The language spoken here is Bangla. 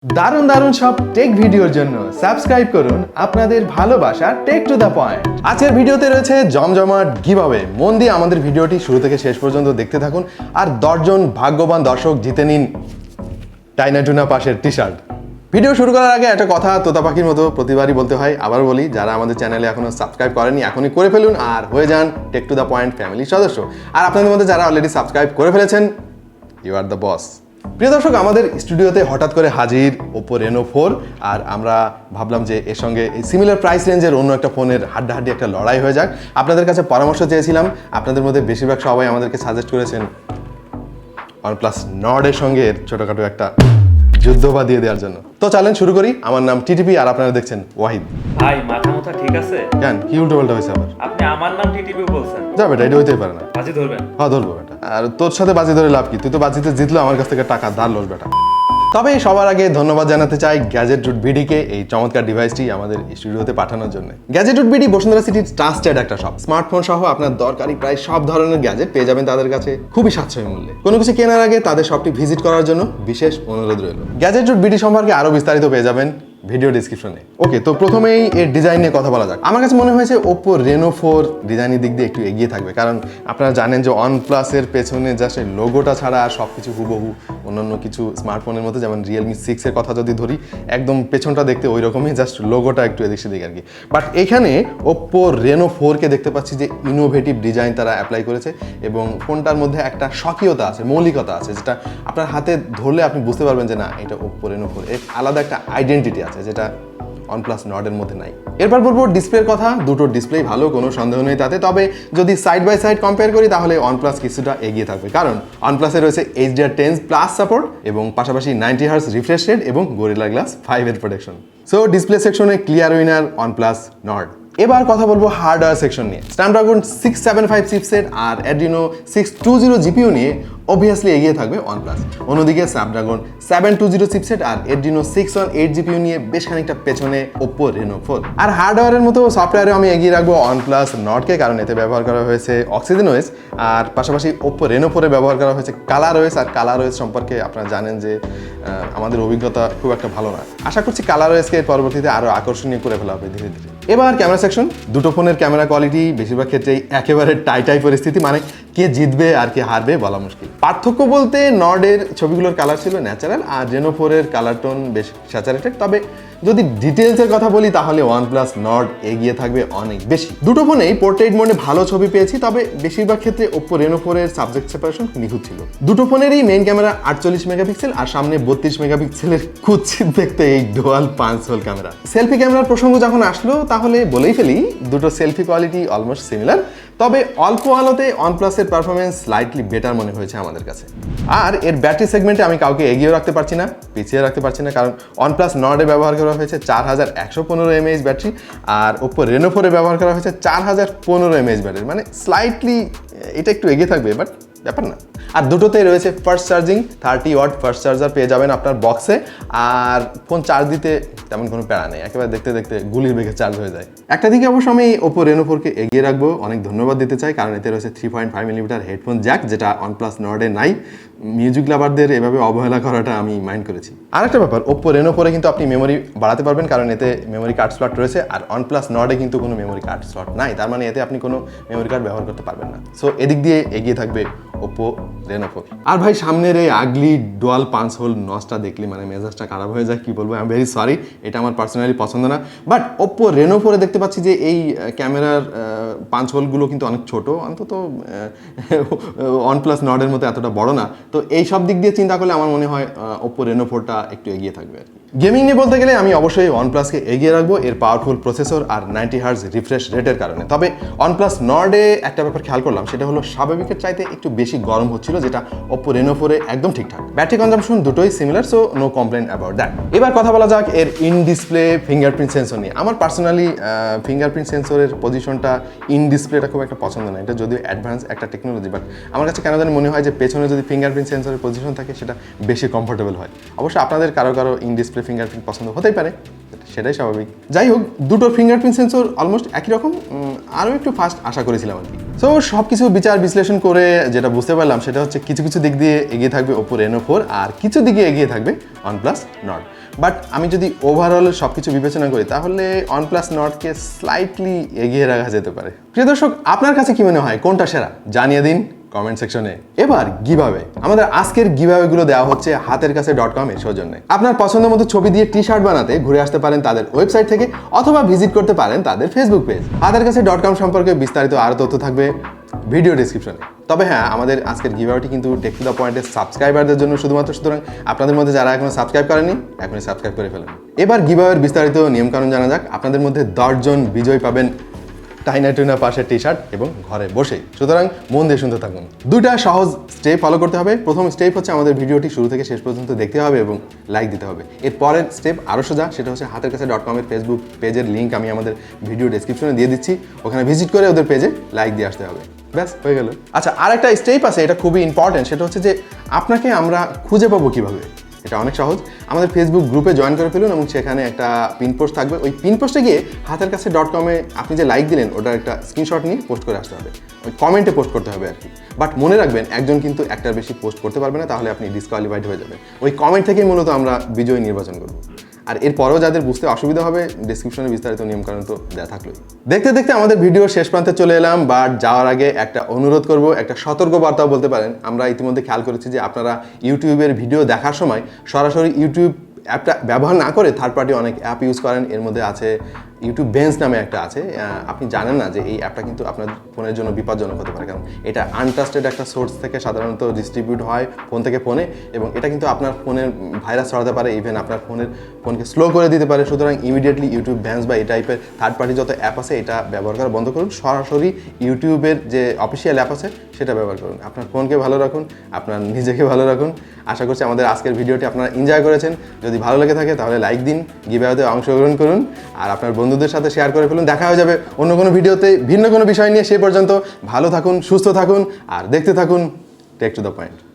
দারুণ দারুণ সব টেক ভিডিওর জন্য সাবস্ক্রাইব করুন আপনাদের ভালোবাসা টেক টু দ্য পয়েন্ট। আজকের ভিডিওতে রয়েছে জমজমাট গিভঅ্যাওয়ে। মন দিয়ে আমাদের ভিডিওটি শুরু থেকে শেষ পর্যন্ত দেখতে থাকুন আর 10 জন ভাগ্যবান দর্শক জিতে নিন টাইনাটুনা পাশের টি শার্ট। ভিডিও শুরু করার আগে একটা কথা তোতা পাখির মতো প্রতিবারই বলতে হয়, আবার বলি, যারা আমাদের চ্যানেলে এখনো সাবস্ক্রাইব করেনি এখনই করে ফেলুন আর হয়ে যান টেক টু দ্য পয়েন্ট ফ্যামিলির সদস্য। আর আপনাদের মধ্যে যারা অলরেডি সাবস্ক্রাইব করে ফেলেছেন, ইউ আর দ্য বস। প্রিয় দর্শক, আমাদের স্টুডিওতে হঠাৎ করে হাজির Oppo Reno-4, আর আমরা ভাবলাম যে এর সঙ্গে এই সিমিলার প্রাইস রেঞ্জের অন্য একটা ফোনের হাড্ডাহাড্ডি একটা লড়াই হয়ে যাক। আপনাদের কাছে পরামর্শ চেয়েছিলাম, আপনাদের মধ্যে বেশিরভাগ সবাই আমাদেরকে সাজেস্ট করেছেন OnePlus Nord এর সঙ্গে ছোটখাটো একটা যুদ্ধ বাঁধিয়ে দেওয়ার জন্য। তো চলেন শুরু করি। আমার নাম টিটিপি আর আপনারা দেখছেন ওয়াহিদ। ভাই মাথা মুথা ঠিক আছে? কেন, কি উল্টো পাল্টা হয়েছে আবার? আপনি আমার নাম টিটিপি বলছেন। যা বেটা, এটা হইতেই পারে না। বাজি ধরবেন? হ্যাঁ ধরবো বেটা। আর তোর সাথে বাজি ধরে লাভ কি? তুই তো বাজিতে জিতলো, আমার কাছ থেকে টাকা ধার লোস বেটা। তবে সবার আগে ধন্যবাদ জানাতে চাই গ্যাজেট রুট বিডিকে এই চমৎকার ডিভাইসটি আমাদের স্টুডিওতে পাঠানোর জন্য। গ্যাজেট রুট বিডি বসুন্ধরা সিটির ট্রাস্টেড একটা শপ। স্মার্টফোন সহ আপনার দরকারি প্রায় সব ধরনের গ্যাজেট পেয়ে যাবেন তাদের কাছে খুবই সাশ্রয়ী মূল্যে। কোনো কিছু কেনার আগে তাদের শপটি ভিজিট করার জন্য বিশেষ অনুরোধ রইল। গ্যাজেট রুট বিডি সম্পর্কে আরো বিস্তারিত পেয়ে যাবেন ভিডিও ডিসক্রিপশনে। ওকে, তো প্রথমেই এর ডিজাইন নিয়ে কথা বলা যাক। আমার কাছে মনে হয়েছে Oppo Reno-4 ডিজাইনের দিক দিয়ে একটু এগিয়ে থাকবে, কারণ আপনারা জানেন যে OnePlus এর পেছনে জাস্ট এই লোগোটা ছাড়া আর সব কিছু হুবহু অন্যান্য কিছু স্মার্টফোনের মতো, যেমন Realme 6 এর কথা যদি ধরি, একদম পেছনটা দেখতে ওই রকমই, জাস্ট লোগোটা একটু এদিক সেদিক আর কি। বাট এখানে Oppo Reno-4 কে দেখতে পাচ্ছি যে ইনোভেটিভ ডিজাইন তারা অ্যাপ্লাই করেছে এবং ফোনটার মধ্যে একটা স্বকীয়তা আছে, মৌলিকতা আছে, যেটা আপনার হাতে ধরলে আপনি বুঝতে পারবেন যে না, এটা Oppo Reno-4 এর আলাদা একটা আইডেন্টিটি আছে যেটা OnePlus Nord এর মধ্যে নাই। এরপর বলবো ডিসপ্লের কথা। দুটো ডিসপ্লেই ভালো, কোনো সন্দেহ নেই তাতে। তবে যদি সাইড বাই সাইড কম্পেয়ার করি তাহলে OnePlus কিছুটা এগিয়ে থাকবে, কারণ OnePlus এর রয়েছে HDR10+ সাপোর্ট এবং পাশাপাশি 90 Hz রিফ্রেশ রেট এবং Gorilla Glass 5 এর প্রোটেকশন। সো ডিসপ্লে সেকশনে ক্লিয়ার উইনার OnePlus Nord। এবার কথা বলবো হার্ডওয়্যার সেকশন নিয়ে। স্ন্যাপড্রাগন 675 চিপসেট আর Adreno 620 জিপিইউ নিয়ে অবভিয়াসলি এগিয়ে থাকবে OnePlus। অন্যদিকে স্ন্যাপড্রাগন 720 চিপসেট আর Adreno 618 জিপিইউ নিয়ে বেশ খানিকটা পেছনে Oppo Reno-4। আর হার্ডওয়্যারের মতো সফটওয়্যারে আমি এগিয়ে রাখবো OnePlus Nordকে, কারণ এতে ব্যবহার করা হয়েছে OxygenOS আর পাশাপাশি Oppo Reno-4 এ ব্যবহার করা হয়েছে ColorOS। আর ColorOS সম্পর্কে আপনারা জানেন যে আমাদের অভিজ্ঞতা খুব একটা ভালো না। আশা করছি ColorOSকে পরবর্তীতে আরও আকর্ষণীয় করে ফেলা হবে ধীরে ধীরে। এবার ক্যামেরা সেকশন। দুটো ফোনের ক্যামেরা কোয়ালিটি বেশিরভাগ ক্ষেত্রেই একেবারে টাই পরিস্থিতি, মানে কে জিতবে আর কে হারবে বলা মুশকিল। পার্থক্য বলতে নর্ডের ছবিগুলোর কালার ছিল ন্যাচারাল আর Reno-4 এর কালার টোন বেশ স্যাচারেটেড। তবে যদি ডিটেলসের কথা বলি তাহলে OnePlus Nord এগিয়ে থাকবে অনেক বেশি। দুটো ফোনেই পোর্ট্রেট মোডে ভালো ছবি পেয়েছি, তবে বেশিরভাগ ক্ষেত্রে Oppo Reno-4 এর সাবজেক্ট সেপারেশন নিখুঁত ছিল। দুটো ফোনেরই মেইন ক্যামেরা 48 মেগাপিক্সেল আর সামনে 32 মেগাপিক্সেলের কুৎসিত দেখতে এই ডুয়াল 5 হোল ক্যামেরা। সেলফি ক্যামেরার প্রসঙ্গ যখন আসলো তাহলে বলেই ফেলি, দুটো সেলফি কোয়ালিটি অলমোস্ট সিমিলার, তবে অল্প আলোতে OnePlus এর পারফরমেন্স স্লাইটলি বেটার মনে হয়েছে আমাদের কাছে। আর এর ব্যাটারি সেগমেন্টে আমি কাউকে এগিয়ে রাখতে পারছি না, পিছিয়ে রাখতে পারছি না, কারণ OnePlus Nord এ ব্যবহার করা হয়েছে 4115 mAh ব্যাটারি আর Oppo Reno-4 এ ব্যবহার করা হয়েছে 4015 mAh ব্যাটারি। মানে স্লাইটলি এটা একটু এগিয়ে থাকবে, বাট ব্যাপার না। আর দুটোতেই রয়েছে fast charging, 30 watt fast charger পেয়ে যাবেন আপনার বক্সে। আর ফোন চার্জ দিতে তেমন কোনো প্যারা নেই, একেবারে দেখতে দেখতে গুলির বেগে চার্জ হয়ে যায়। একটা দিকে অবশ্য আমি Oppo Reno-4কে এগিয়ে রাখবো, অনেক ধন্যবাদ দিতে চাই, কারণ এতে রয়েছে 3.5mm হেডফোন জ্যাক, যেটা OnePlus Nord এ নাই। মিউজিক লাভারদের এভাবে অবহেলা করাটা আমি মাইন্ড করেছি। আর একটা ব্যাপার, Oppo Reno-4 এ কিন্তু আপনি মেমোরি বাড়াতে পারবেন, কারণ এতে মেমোরি কার্ড স্লট রয়েছে। আর OnePlus Nord এ কিন্তু কোনো মেমোরি কার্ড স্লট নাই, তার মানে এতে আপনি কোনো মেমোরি কার্ড ব্যবহার করতে পারবেন না। সো এদিক দিয়ে এগিয়ে থাকবে Oppo Reno-4। আর ভাই সামনের এই আগলি ডুয়াল 5 হোল নচটা দেখলে মানে মেজাজটা খারাপ হয়ে যায়, কি বলবো, আই এম ভেরি সরি, এটা আমার পার্সোনালি পছন্দ না। বাট Oppo Reno-4 এ দেখতে পাচ্ছি যে এই ক্যামেরার 5 হোলগুলো কিন্তু অনেক ছোট, অন্তত OnePlus Nord এর মতো এতটা বড় না। তো এই সব দিক দিয়ে চিন্তা করলে আমার মনে হয় Oppo Reno-4টা একটু এগিয়ে থাকবে আর কি। গেমিং নিয়ে বলতে গেলে আমি অবশ্যই OnePlus-কে এগিয়ে রাখবো এর পাওয়ারফুল প্রসেসর আর 90 Hz রিফ্রেশ রেটের কারণে। তবে OnePlus Nord এ একটা ব্যাপার খেয়াল করলাম, সেটা হলো স্বাভাবিকের চাইতে একটু বেশি গরম হচ্ছিল, যেটা Oppo Reno-4 এ একদম ঠিকঠাক। ব্যাটারি কনজাম্পশন দুটোই similar, so no complain about that. এবার কথা বলা যাক এর ইন ডিসপ্লে ফিঙ্গারপ্রিন্ট সেন্সর নিয়ে। আমার পার্সোনালি ফিঙ্গারপ্রিন্ট সেন্সরের পজিশনটা ইন ডিসপ্লেটা খুব একটা পছন্দ না। এটা যদিও অ্যাডভান্স একটা টেকনোলজি, বাট আমার কাছে কেন জানি মনে হয় যে পেছনে যদি ফিঙ্গারপ্রিন্ট সেন্সরের পজিশন থাকে সেটা বেশি কমফোর্টেবল হয়। অবশ্যই আপনাদের কারো ইন ডিসপ্লে ফিঙ্গারপ্রিন্ট পছন্দ হতেই পারে, সেটাই স্বাভাবিক। যাই হোক, দুটো ফিঙ্গারপ্রিন্ট সেন্সর অলমোস্ট একই রকম, আরও একটু ফাস্ট আশা করেছিলাম আর কি। সো সব কিছু বিচার বিশ্লেষণ করে যেটা বুঝতে পারলাম সেটা হচ্ছে কিছু কিছু দিক দিয়ে এগিয়ে থাকবে Oppo Reno-4 আর কিছু দিকে এগিয়ে থাকবে OnePlus Nord। বাট আমি যদি ওভারঅল সব কিছু বিবেচনা করি তাহলে OnePlus Nordকে স্লাইটলি এগিয়ে রাখা যেতে পারে। প্রিয় দর্শক, আপনার কাছে কি মনে হয় কোনটা সেরা জানিয়ে দিন কমেন্ট সেকশনে। এবার গিভঅ্যাওয়ে, আমাদের আজকের গিভঅ্যাওয়েগুলো দেওয়া হচ্ছে হাতের কাছে .com এর সৌজন্যে। আপনার পছন্দ মতো ছবি দিয়ে টি শার্ট বানাতে ঘুরে আসতে পারেন তাদের ওয়েবসাইট থেকে অথবা ভিজিট করতে পারেন তাদের ফেসবুক পেজ। হাতের কাছে .com সম্পর্কে বিস্তারিত আরও তথ্য থাকবে ভিডিও ডিসক্রিপশনে। তবে হ্যাঁ, আমাদের আজকের গিভঅ্যাওয়েটি কিন্তু টেক টু দ্য পয়েন্টের সাবস্ক্রাইবারদের জন্য শুধুমাত্র, সুতরাং আপনাদের মধ্যে যারা এখনো সাবস্ক্রাইব করেনি এখনই সাবস্ক্রাইব করে ফেলেন। এবার গিভঅ্যাওয়ের বিস্তারিত নিয়মকানুন জানা যাক। আপনাদের মধ্যে 10 জন বিজয়ী পাবেন টাইনা টুনা পাশের টি শার্ট এবং ঘরে বসেই। সুতরাং মন দিয়ে শুনতে থাকুন। দুইটা সহজ স্টেপ ফলো করতে হবে। প্রথম স্টেপ হচ্ছে আমাদের ভিডিওটি শুরু থেকে শেষ পর্যন্ত দেখতে হবে এবং লাইক দিতে হবে। এর পরের স্টেপ আরও সোজা, সেটা হচ্ছে হাতের কাছে .com এর ফেসবুক পেজের লিঙ্ক আমি আমাদের ভিডিও ডেসক্রিপশনে দিয়ে দিচ্ছি, ওখানে ভিজিট করে ওদের পেজে লাইক দিয়ে আসতে হবে। ব্যাস, হয়ে গেল। আচ্ছা, আর একটা স্টেপ আছে, এটা খুবই ইম্পর্টেন্ট, সেটা হচ্ছে যে আপনাকে আমরা খুঁজে পাবো কীভাবে। এটা অনেক সহজ। আমাদের ফেসবুক গ্রুপে জয়েন করে ফেলুন এবং সেখানে একটা পিন পোস্ট থাকবে। ওই পিন পোস্টে গিয়ে হাতের কাছে .com এ আপনি যে লাইক দিলেন ওটার একটা স্ক্রিনশট নিয়ে পোস্ট করে আসতে হবে। ওই কমেন্টে পোস্ট করতে হবে আর কি। বাট মনে রাখবেন, একজন কিন্তু একটার বেশি পোস্ট করতে পারবে না, তাহলে আপনি ডিসকোয়ালিফাইড হয়ে যাবেন। ওই কমেন্ট থেকেই মূলত আমরা বিজয়ী নির্বাচন করব। আর এরপরেও যাদের বুঝতে অসুবিধা হবে, ডেসক্রিপশনে বিস্তারিত নিয়মকানুন তো দেওয়া থাকলোই। দেখতে দেখতে আমাদের ভিডিওর শেষ প্রান্তে চলে এলাম, বাট যাওয়ার আগে একটা অনুরোধ করব, একটা সতর্ক বার্তাও বলতে পারেন। আমরা ইতিমধ্যে খেয়াল করেছি যে আপনারা ইউটিউবের ভিডিও দেখার সময় সরাসরি ইউটিউব অ্যাপটা ব্যবহার না করে থার্ড পার্টি অনেক অ্যাপ ইউজ করেন। এর মধ্যে আছে ইউটিউব বেঞ্চ নামে একটা আছে। আপনি জানেন না যে এই অ্যাপটা কিন্তু আপনার ফোনের জন্য বিপজ্জনক হতে পারে, কারণ এটা আনট্রাস্টেড একটা সোর্স থেকে সাধারণত ডিস্ট্রিবিউট হয় ফোন থেকে ফোনে, এবং এটা কিন্তু আপনার ফোনের ভাইরাস ছড়াতে পারে, ইভেন আপনার ফোনকে স্লো করে দিতে পারে। সুতরাং ইমিডিয়েটলি ইউটিউব বেঞ্চ বা এই টাইপের থার্ড পার্টি যত অ্যাপ আছে এটা ব্যবহার করা বন্ধ করুন। সরাসরি ইউটিউবের যে অফিসিয়াল অ্যাপ আছে সেটা ব্যবহার করুন। আপনার ফোনকে ভালো রাখুন, আপনার নিজেকে ভালো রাখুন। আশা করছি আমাদের আজকের ভিডিওটি আপনারা এনজয় করেছেন। যদি ভালো লেগে থাকে তাহলে লাইক দিন, গিভঅ্যাওয়েতে অংশগ্রহণ করুন, আর আপনার বন্ধুদের সাথে শেয়ার করে ফেলুন। দেখা হয়ে যাবে অন্য কোনো ভিডিওতে ভিন্ন কোনো বিষয় নিয়ে। সেই পর্যন্ত ভালো থাকুন, সুস্থ থাকুন, আর দেখতে থাকুন টেক টু দ্য পয়েন্ট।